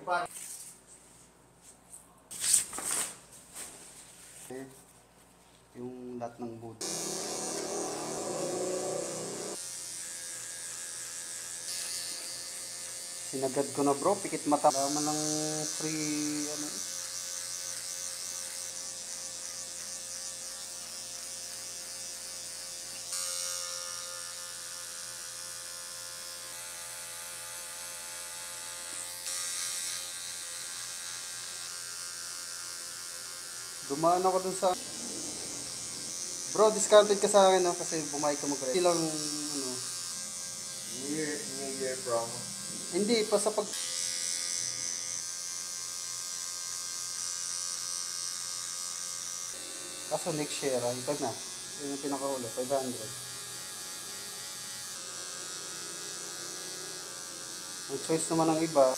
Yung lahat ng boot. Sinagad ko na bro, pikit mata. Laman ng free ano. Dumaan ako dun sa bro, discounted ka sa akin no? Kasi bumay ka mag-rent. Ilang ano New Year promo. hindi pa sa pag kaso next year ipag na yun yung pinakaulo 500. Ang choice naman ng iba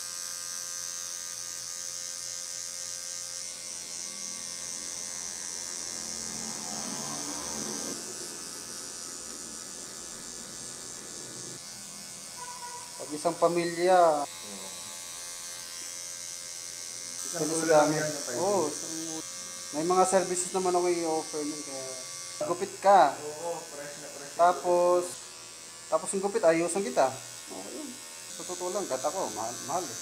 pag isang pamilya Isang ulo lang yan. oo, may mga services naman ako i-offer nun kaya gupit ka Oo, fresh na fresh. tapos yung gupit ayusan kita okay yun sa totoo lang kat ako mahal eh.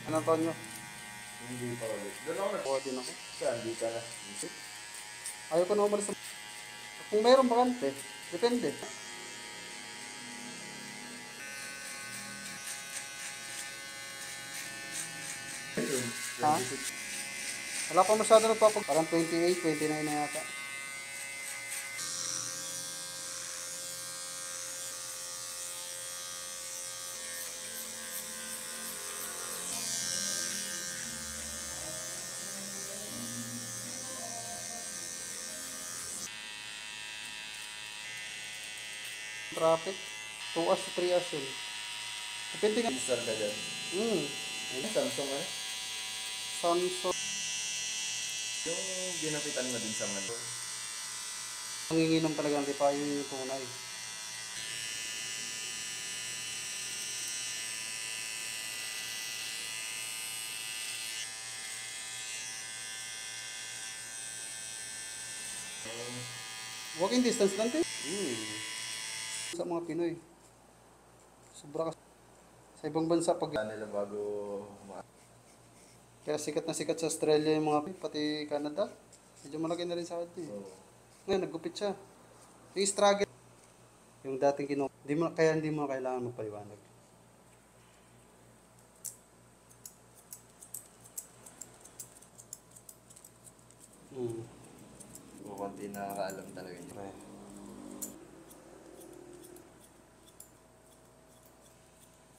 Ano taon nyo? Hindi pa ulit. Doon ako Oo din ako. Saan? Di ka na. Ayaw ko na umalis sa... Kung mayroong bakante, depende. Ha? Wala pa masyado nagpapag... Parang 28, 29 na yata. Traffic, 2 hours to 3 hours yun. Depende nga. Install ka dyan. Samsung eh. Samsung. Yung ginapitan mo din sa Manila. Nanginginom talaga ng lipa yung tunay. Walking distance lang din. Sa mga Pinoy. Sobra ka. Sa ibang bansa pag... Nila bago Kaya sikat na sikat sa Australia yung mga pati Canada. Medyo malaki na rin sa atin. Ngayon, naggupit siya. Yung struggle. Yung dating kaya hindi mo kailangan magpaliwanag. konti nakakaalam talaga niya. Okay.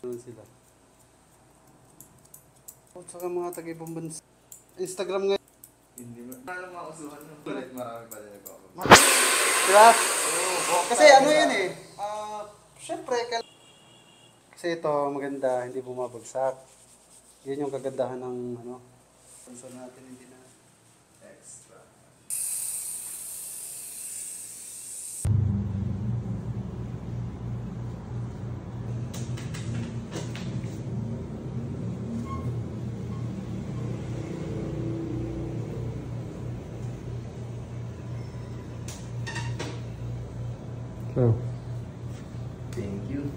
Doon sila. At saka mga taga-ibang bansa. Instagram ngayon. Hindi mo. Alam mo usuhan ng kulit, marami pa rin nagkakaroon. Diba? Kasi ano yun eh. Siyempre, kasi ito maganda, hindi bumabagsak. Yun yung kagandahan ng ano. Sponsor natin hindi na Extra. Oh. Thank you.